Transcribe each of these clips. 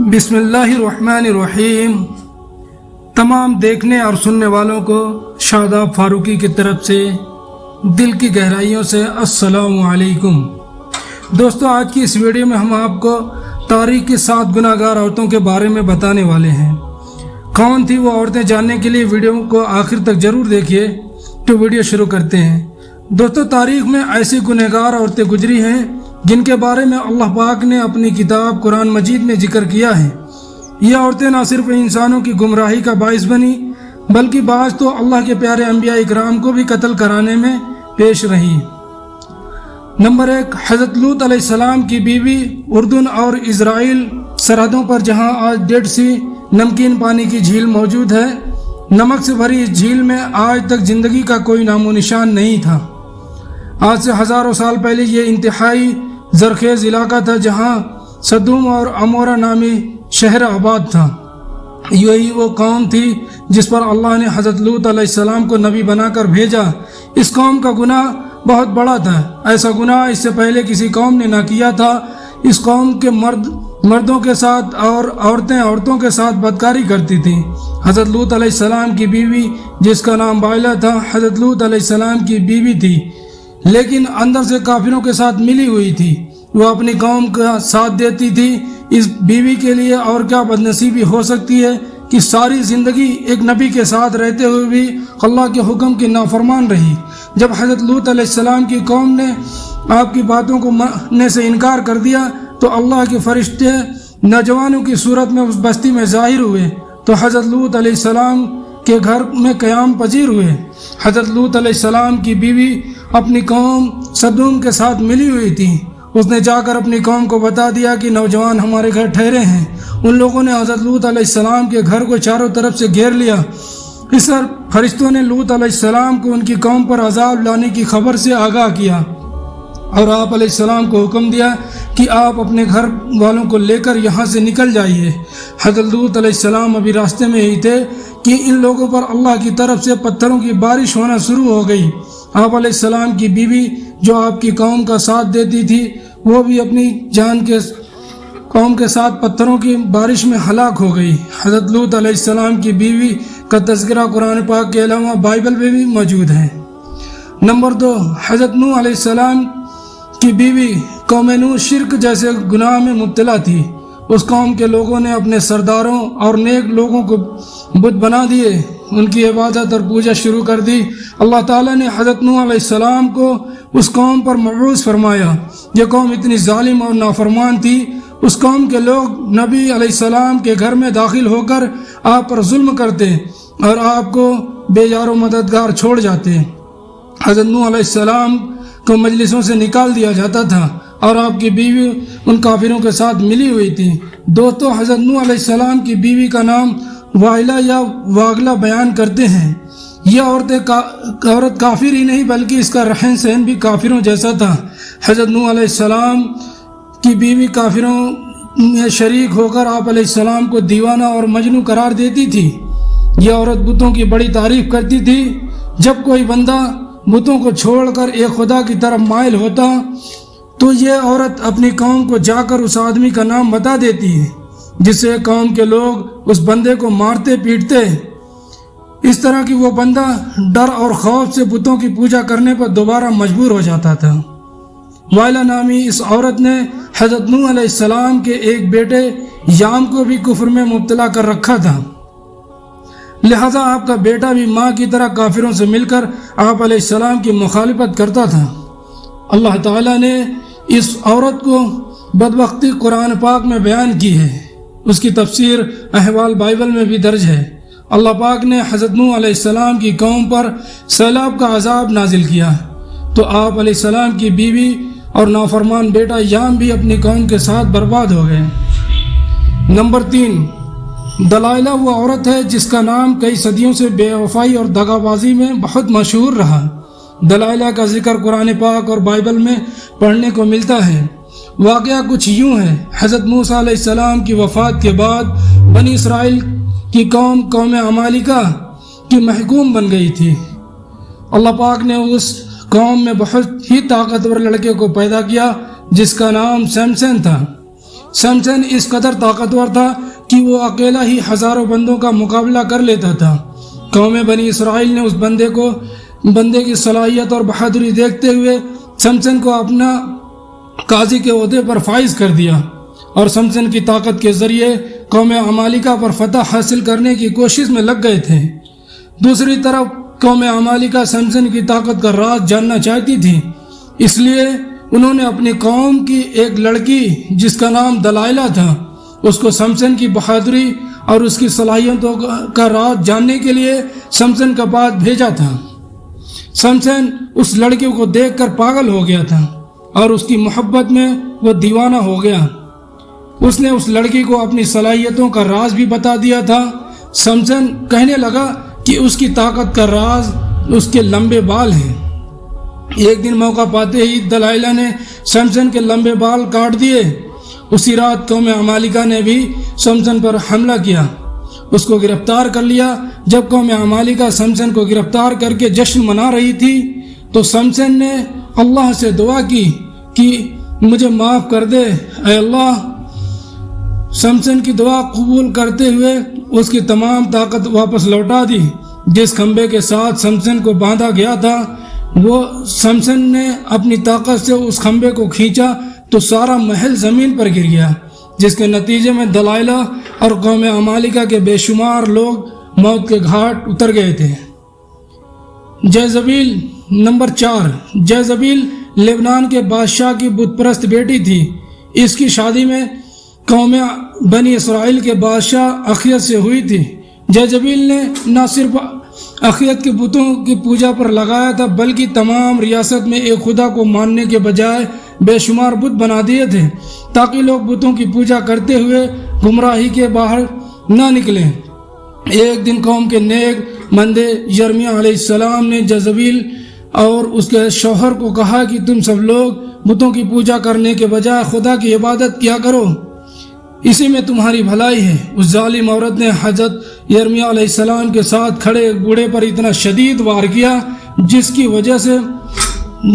بسم اللہ الرحمن الرحیم۔ تمام دیکھنے اور سننے والوں کو شاداب فاروقی کی طرف سے دل کی گہرائیوں سے السلام علیکم۔ دوستو، آج کی اس ویڈیو میں ہم آپ کو تاریخ کی 7 گناہ گار عورتوں کے بارے میں بتانے والے ہیں۔ کون تھی وہ عورتیں جاننے کے لیے ویڈیو کو آخر تک ضرور دیکھیے۔ تو ویڈیو شروع کرتے ہیں۔ دوستو، تاریخ میں ایسی گناہ گار عورتیں گزری ہیں جن کے بارے میں اللہ پاک نے اپنی کتاب قرآن مجید میں ذکر کیا ہے۔ یہ عورتیں نہ صرف انسانوں کی گمراہی کا باعث بنی بلکہ بعض تو اللہ کے پیارے انبیاء اکرام کو بھی قتل کرانے میں پیش رہی۔ نمبر 1، حضرت لوط علیہ السلام کی بیوی۔ اردن اور اسرائیل سرحدوں پر جہاں آج 1.5 سی نمکین پانی کی جھیل موجود ہے، نمک سے بھری اس جھیل میں آج تک زندگی کا کوئی نام و نشان نہیں تھا۔ آج سے ہزاروں سال پہلے یہ انتہائی زرخیز علاقہ تھا جہاں صدوم اور عمورہ نامی شہر آباد تھا۔ یہی وہ قوم تھی جس پر اللہ نے حضرت لوط علیہ السلام کو نبی بنا کر بھیجا۔ اس قوم کا گناہ بہت بڑا تھا۔ ایسا گناہ اس سے پہلے کسی قوم نے نہ کیا تھا۔ اس قوم کے مردوں کے ساتھ اور عورتیں عورتوں کے ساتھ بدکاری کرتی تھیں۔ حضرت لوط علیہ السلام کی بیوی، جس کا نام بائلہ تھا، حضرت لوط علیہ السلام کی بیوی تھی، لیکن اندر سے کافروں کے ساتھ ملی ہوئی تھی۔ وہ اپنی قوم کا ساتھ دیتی تھی۔ اس بیوی کے لیے اور کیا بدنصیبی ہو سکتی ہے کہ ساری زندگی ایک نبی کے ساتھ رہتے ہوئے بھی اللہ کے حکم کی نافرمان رہی۔ جب حضرت لوط علیہ السلام کی قوم نے آپ کی باتوں کو ماننے سے انکار کر دیا تو اللہ کے فرشتے نوجوانوں کی صورت میں اس بستی میں ظاہر ہوئے تو حضرت لوط علیہ السلام کے گھر میں قیام پذیر ہوئے۔ حضرت لوط علیہ السلام کی بیوی اپنی قوم صدوم کے ساتھ ملی ہوئی تھی۔ اس نے جا کر اپنی قوم کو بتا دیا کہ نوجوان ہمارے گھر ٹھہرے ہیں۔ ان لوگوں نے حضرت لوط علیہ السلام کے گھر کو چاروں طرف سے گھیر لیا۔ اس پر فرشتوں نے لوط علیہ السلام کو ان کی قوم پر عذاب لانے کی خبر سے آگاہ کیا اور آپ علیہ السلام کو حکم دیا کہ آپ اپنے گھر والوں کو لے کر یہاں سے نکل جائیے۔ حضرت لوط علیہ السلام ابھی راستے میں ہی تھے کہ ان لوگوں پر اللہ کی طرف سے پتھروں کی بارش ہونا شروع ہو گئی۔ آپ علیہ السلام کی بیوی جو آپ کی قوم کا ساتھ دیتی تھی، وہ بھی اپنی جان کے قوم کے ساتھ پتھروں کی بارش میں ہلاک ہو گئی۔ حضرت لوط علیہ السلام کی بیوی کا تذکرہ قرآن پاک کے علاوہ بائبل میں بھی موجود ہے۔ نمبر 2، حضرت نوح علیہ السلام کی بیوی۔ قوم نوح شرک جیسے گناہ میں مبتلا تھی۔ اس قوم کے لوگوں نے اپنے سرداروں اور نیک لوگوں کو بت بنا دیے، ان کی عبادت اور پوجا شروع کر دی۔ اللہ تعالیٰ نے حضرت نوح علیہ السلام کو اس قوم پر مبعوث فرمایا۔ یہ قوم اتنی ظالم اور نافرمان تھی۔ اس قوم کے لوگ نبی علیہ السلام کے گھر میں داخل ہو کر آپ پر ظلم کرتے اور آپ کو بے یار و مددگار چھوڑ جاتے۔ حضرت نوح علیہ السلام کو مجلسوں سے نکال دیا جاتا تھا اور آپ کی بیوی ان کافروں کے ساتھ ملی ہوئی تھی۔ دوستو، حضرت نوح علیہ السلام کی بیوی کا نام وائلہ یا واگلہ بیان کرتے ہیں۔ یہ عورت کافر ہی نہیں بلکہ اس کا رہن سہن بھی کافروں جیسا تھا۔ حضرت نوح علیہ السلام کی بیوی کافروں میں شریک ہو کر آپ علیہ السلام کو دیوانہ اور مجنون قرار دیتی تھی۔ یہ عورت بتوں کی بڑی تعریف کرتی تھی۔ جب کوئی بندہ بتوں کو چھوڑ کر ایک خدا کی طرف مائل ہوتا تو یہ عورت اپنی قوم کو جا کر اس آدمی کا نام بتا دیتی ہے جس سے قوم کے لوگ اس بندے کو مارتے پیٹتے، اس طرح کہ وہ بندہ ڈر اور خوف سے بتوں کی پوجا کرنے پر دوبارہ مجبور ہو جاتا تھا۔ وائلہ نامی اس عورت نے حضرت نوح علیہ السلام کے ایک بیٹے یام کو بھی کفر میں مبتلا کر رکھا تھا، لہذا آپ کا بیٹا بھی ماں کی طرح کافروں سے مل کر آپ علیہ السلام کی مخالفت کرتا تھا۔ اللہ تعالیٰ نے اس عورت کو بدبختی قرآن پاک میں بیان کی ہے۔ اس کی تفسیر احوال بائبل میں بھی درج ہے۔ اللہ پاک نے حضرت نوح علیہ السلام کی قوم پر سیلاب کا عذاب نازل کیا تو آپ علیہ السلام کی بیوی اور نافرمان بیٹا یام بھی اپنی قوم کے ساتھ برباد ہو گئے۔ نمبر 3، دلائلہ وہ عورت ہے جس کا نام کئی صدیوں سے بے وفائی اور دغا بازی میں بہت مشہور رہا۔ دلائلہ کا ذکر قرآن پاک اور بائبل میں پڑھنے کو ملتا ہے۔ واقعہ کچھ یوں ہے۔ حضرت موسیٰ علیہ السلام کی وفات کے بعد بنی اسرائیل کی قوم عمالقہ کی محکوم بن گئی تھی۔ اللہ پاک نے اس قوم میں بہت ہی طاقتور لڑکے کو پیدا کیا جس کا نام سمسن تھا۔ سمسن اس قدر طاقتور تھا کہ وہ اکیلا ہی ہزاروں بندوں کا مقابلہ کر لیتا تھا۔ قوم بنی اسرائیل نے اس بندے کی صلاحیت اور بہادری دیکھتے ہوئے سمسن کو اپنا قاضی کے عہدے پر فائز کر دیا، اور سمسن کی طاقت کے ذریعے قوم عمالقہ پر فتح حاصل کرنے کی کوشش میں لگ گئے تھے۔ دوسری طرف قوم عمالقہ سمسن کی طاقت کا راز جاننا چاہتی تھی، اس لیے انہوں نے اپنی قوم کی ایک لڑکی جس کا نام دلائلہ تھا، اس کو سمسن کی بہادری اور اس کی صلاحیتوں کا راز جاننے کے لیے سمسن کے پاس بھیجا تھا۔ سمسن اس لڑکی کو دیکھ کر پاگل ہو گیا تھا اور اس کی محبت میں وہ دیوانہ ہو گیا۔ اس نے اس لڑکی کو اپنی صلاحیتوں کا راز بھی بتا دیا تھا۔ سمسن کہنے لگا کہ اس کی طاقت کا راز اس کے لمبے بال ہیں۔ ایک دن موقع پاتے ہی دلائلہ نے سمسن کے لمبے بال کاٹ دیے۔ اسی رات قوم عمالقہ نے بھی سمسن پر حملہ کیا، اس کو گرفتار کر لیا۔ جب قوم عمالقہ سمسن کو گرفتار کر کے جشن منا رہی تھی تو سمسن نے اللہ سے دعا کی کہ مجھے معاف کر دے، اے اللہ۔ سمسن کی دعا قبول کرتے ہوئے اس کی تمام طاقت واپس لوٹا دی۔ جس کھمبے کے ساتھ سمسن کو باندھا گیا تھا، وہ سمسن نے اپنی طاقت سے اس کھمبے کو کھینچا تو سارا محل زمین پر گر گیا، جس کے نتیجے میں دلائلہ اور قوم عمالقہ کے بے شمار لوگ موت کے گھاٹ اتر گئے تھے۔ جیزبیل نمبر 4۔ جیزبیل لبنان کے بادشاہ کی بت پرست بیٹی تھی۔ اس کی شادی میں قوم بنی اسرائیل کے بادشاہ اخیت سے ہوئی تھی۔ جیزبیل نے نہ صرف اخیت کے بتوں کی پوجا پر لگایا تھا، بلکہ تمام ریاست میں ایک خدا کو ماننے کے بجائے بے شمار بت بنا دیے تھے، تاکہ لوگ بتوں کی پوجا کرتے ہوئے گمراہی کے باہر نہ نکلیں۔ ایک دن قوم کے نیک بندے یرمیہ علیہ السلام نے جیزبیل اور اس کے شوہر کو کہا کہ تم سب لوگ بتوں کی پوجا کرنے کے بجائے خدا کی عبادت کیا کرو، اسی میں تمہاری بھلائی ہے۔ اس ظالم عورت نے حضرت یرمیہ علیہ السلام کے ساتھ کھڑے ایک بوڑھے پر اتنا شدید وار کیا جس کی وجہ سے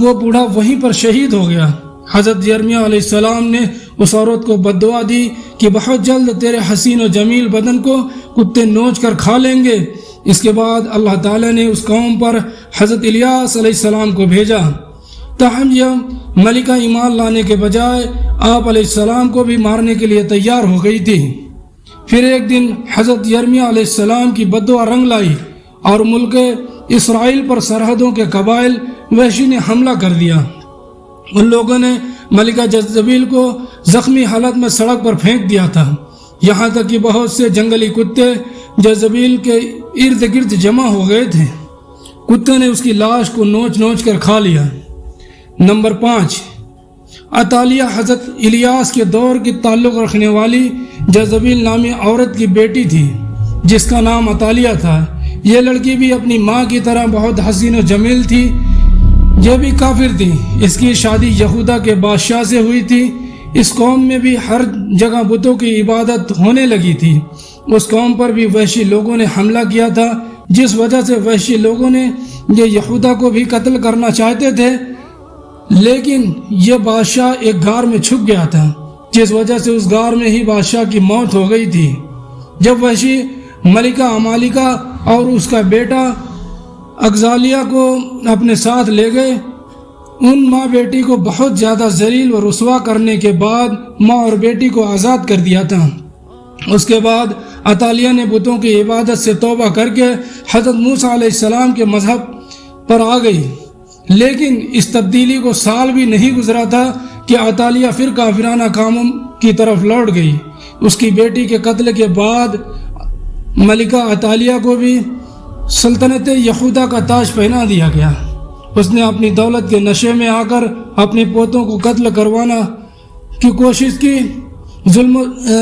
وہ بوڑھا وہیں پر شہید ہو گیا۔ حضرت یرمیہ علیہ السلام نے اس عورت کو بد دعا دی کہ بہت جلد تیرے حسین و جمیل بدن کو کتے نوچ کر کھا لیں گے۔ اس کے بعد اللہ تعالیٰ نے اس قوم پر حضرت الیاس علیہ السلام کو بھیجا، تاہم یہ ملکہ ایمان لانے کے بجائے آپ علیہ السلام کو بھی مارنے کے لیے تیار ہو گئی تھی۔ پھر ایک دن حضرت یرمیہ علیہ السلام کی بد دعا رنگ لائی اور ملک اسرائیل پر سرحدوں کے قبائل وحشی نے حملہ کر دیا۔ ان لوگوں نے ملکہ جیزبیل کو زخمی حالت میں سڑک پر پھینک دیا تھا، یہاں تک کہ بہت سے جنگلی کتے جیزبیل کے ارد گرد جمع ہو گئے تھے۔ کتے نے اس کی لاش کو نوچ نوچ کر کھا لیا۔ نمبر 5۔ عطالیہ حضرت الیاس کے دور کی تعلق رکھنے والی جیزبیل نامی عورت کی بیٹی تھی جس کا نام عطالیہ تھا۔ یہ لڑکی بھی اپنی ماں کی طرح بہت حسین و جمیل تھی، یہ بھی کافر تھی۔ اس کی شادی یہودا کے بادشاہ سے ہوئی تھی۔ اس قوم میں بھی ہر جگہ بتوں کی عبادت ہونے لگی تھی۔ اس قوم پر بھی وحشی لوگوں نے حملہ کیا تھا، جس وجہ سے وحشی لوگوں نے یہ یہودا کو بھی قتل کرنا چاہتے تھے، لیکن یہ بادشاہ ایک غار میں چھپ گیا تھا، جس وجہ سے اس غار میں ہی بادشاہ کی موت ہو گئی تھی۔ جب وحشی ملکہ عمالقہ اور اس کا بیٹا اغزالیہ کو اپنے ساتھ لے گئے، ان ماں بیٹی کو بہت زیادہ ذلیل و رسوا کرنے کے بعد ماں اور بیٹی کو آزاد کر دیا تھا۔ اس کے بعد عطالیہ نے بتوں کی عبادت سے توبہ کر کے حضرت موسیٰ علیہ السلام کے مذہب پر آ گئی، لیکن اس تبدیلی کو سال بھی نہیں گزرا تھا کہ عطالیہ پھر کافرانہ کاموں کی طرف لوٹ گئی۔ اس کی بیٹی کے قتل کے بعد ملکہ عطالیہ کو بھی سلطنت یہودا کا تاج پہنا دیا گیا۔ اس نے اپنی دولت کے نشے میں آ کر اپنے پوتوں کو قتل کروانا کی کوشش کی،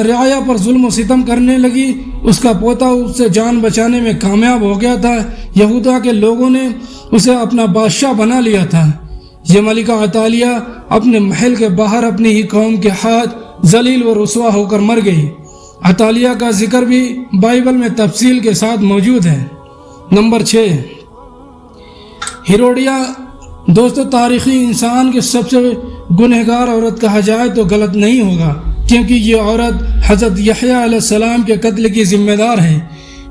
رعایا پر ظلم و ستم کرنے لگی۔ اس کا پوتا اس سے جان بچانے میں کامیاب ہو گیا تھا۔ یہودا کے لوگوں نے اسے اپنا بادشاہ بنا لیا تھا۔ یہ ملکہ عطالیہ اپنے محل کے باہر اپنی ہی قوم کے ہاتھ ذلیل و رسوا ہو کر مر گئی۔ عطالیہ کا ذکر بھی بائبل میں تفصیل کے ساتھ موجود ہے۔ نمبر 6۔ ہیروڈیا۔ دوستو، تاریخی انسان کے سب سے گنہگار عورت کہا جائے تو غلط نہیں ہوگا، کیونکہ یہ عورت حضرت یحییٰ علیہ السلام کے قتل کی ذمہ دار ہے۔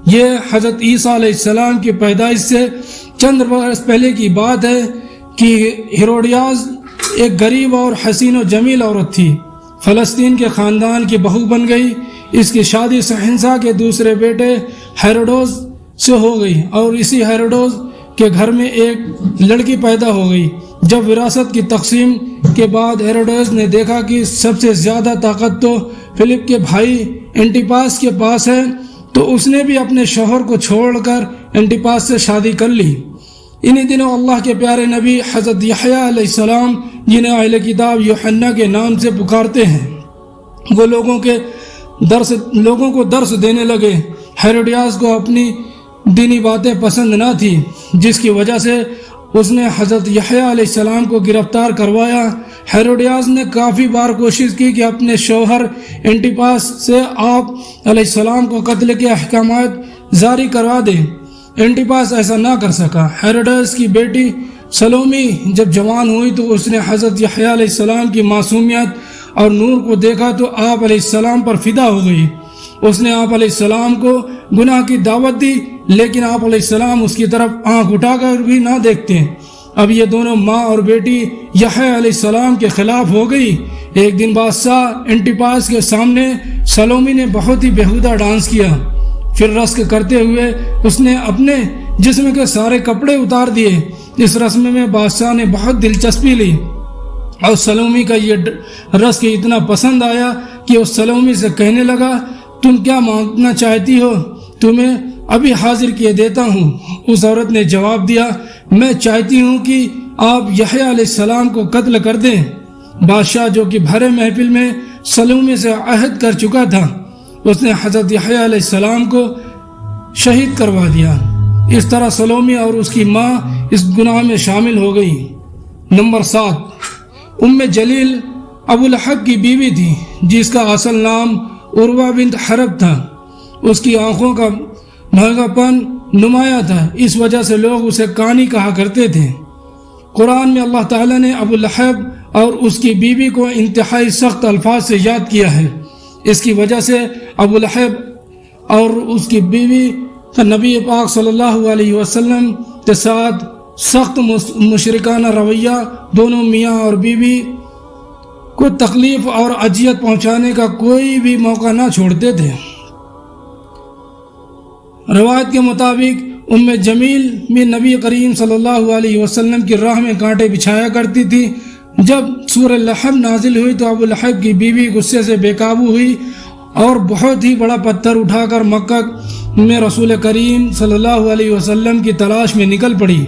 یہ حضرت عیسیٰ علیہ السلام کی پیدائش سے چند برس پہلے کی بات ہے کہ ہیروڈیاس ایک غریب اور حسین و جمیل عورت تھی، فلسطین کے خاندان کی بہو بن گئی۔ اس کی شادی شہنشاہ کے دوسرے بیٹے ہیروڈوس سے ہو گئی اور اسی ہیروڈوس کے گھر میں ایک لڑکی پیدا ہو گئی۔ جب وراثت کی تقسیم کے بعد ہیروڈوس نے دیکھا کہ سب سے زیادہ طاقت تو فلپ کے بھائی اینٹیپاس کے پاس ہے، تو اس نے بھی اپنے شوہر کو چھوڑ کر اینٹیپاس سے شادی کر لی۔ انہی دنوں اللہ کے پیارے نبی حضرت یحییٰ علیہ السلام، جنہیں اہل کتاب یوحنا کے نام سے پکارتے ہیں، وہ لوگوں کو درس دینے لگے۔ ہیروڈیاس کو اپنی دینی باتیں پسند نہ تھی، جس کی وجہ سے اس نے حضرت یحییٰ علیہ السلام کو گرفتار کروایا۔ ہیروڈیاس نے کافی بار کوشش کی کہ اپنے شوہر اینٹیپاس سے آپ علیہ السلام کو قتل کے احکامات جاری کروا دے۔ اینٹیپاس ایسا نہ کر سکا۔ ہیروڈیاس کی بیٹی سلومی جب جوان ہوئی تو اس نے حضرت یحییٰ علیہ السلام کی معصومیت اور نور کو دیکھا تو آپ علیہ السلام پر فدا ہو گئی۔ اس نے آپ علیہ السلام کو گناہ کی دعوت دی، لیکن آپ علیہ السلام اس کی طرف آنکھ اٹھا کر بھی نہ دیکھتے۔ اب یہ دونوں ماں اور بیٹی یحییٰ علیہ السلام کے خلاف ہو گئی۔ ایک دن بادشاہ اینٹیپاس کے سامنے سلومی نے بہت ہی بیہودہ ڈانس کیا۔ پھر رقص کرتے ہوئے اس نے اپنے جسم کے سارے کپڑے اتار دیے۔ اس رسم میں بادشاہ نے بہت دلچسپی لی اور سلومی کا یہ رقص اتنا پسند آیا کہ اس سلومی سے کہنے لگا، تم کیا مانگنا چاہتی ہو؟ تمہیں ابھی حاضر کیے دیتا ہوں۔ اس عورت نے جواب دیا، میں چاہتی ہوں کہ آپ یحییٰ علیہ السلام کو قتل کر دیں۔ بادشاہ جو کہ بھرے محفل میں سلومی سے عہد کر چکا تھا، اس نے حضرت یحییٰ علیہ السلام کو شہید کروا دیا۔ اس طرح سلومی اور اس کی ماں اس گناہ میں شامل ہو گئی۔ نمبر 7، ام جلیل ابو لہب کی بیوی تھی، جس کا اصل نام عروہ بنت حرب تھا۔ اس کی آنکھوں کا بھنگا پن نمایاں تھا، اس وجہ سے لوگ اسے کانی کہا کرتے تھے۔ قرآن میں اللہ تعالیٰ نے ابو لہب اور اس کی بیوی کو انتہائی سخت الفاظ سے یاد کیا ہے۔ اس کی وجہ سے ابو لہب اور اس کی بیوی کا نبی پاک صلی اللہ علیہ وسلم کے ساتھ سخت مشرکانہ رویہ، دونوں میاں اور بیوی کو تکلیف اور اذیت پہنچانے کا کوئی بھی موقع نہ چھوڑتے تھے۔ روایت کے مطابق ام جمیل بھی نبی کریم صلی اللہ علیہ وسلم کی راہ میں کانٹے بچھایا کرتی تھی۔ جب سورہ لہب نازل ہوئی تو ابو لہب کی بیوی غصے سے بے قابو ہوئی اور بہت ہی بڑا پتھر اٹھا کر مکہ میں رسول کریم صلی اللہ علیہ وسلم کی تلاش میں نکل پڑی۔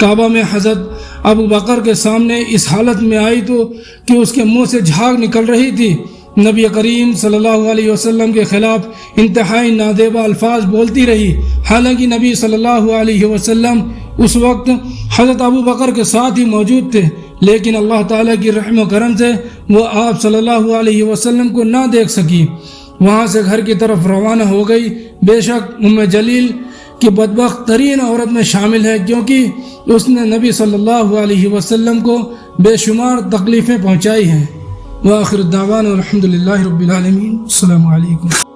کعبہ میں حضرت ابو بکر کے سامنے اس حالت میں آئی تو کہ اس کے منہ سے جھاگ نکل رہی تھی۔ نبی کریم صلی اللہ علیہ وسلم کے خلاف انتہائی نادیبہ الفاظ بولتی رہی، حالانکہ نبی صلی اللہ علیہ وسلم اس وقت حضرت ابو بکر کے ساتھ ہی موجود تھے، لیکن اللہ تعالیٰ کی رحم و کرم سے وہ آپ صلی اللہ علیہ وسلم کو نہ دیکھ سکی، وہاں سے گھر کی طرف روانہ ہو گئی۔ بے شک ام جلیل کی بدبخت ترین عورت میں شامل ہے، کیونکہ اس نے نبی صلی اللہ علیہ وسلم کو بے شمار تکلیفیں پہنچائی ہیں۔ وآخر الدعوانا الحمد للہ رب العالمین۔ السلام علیکم۔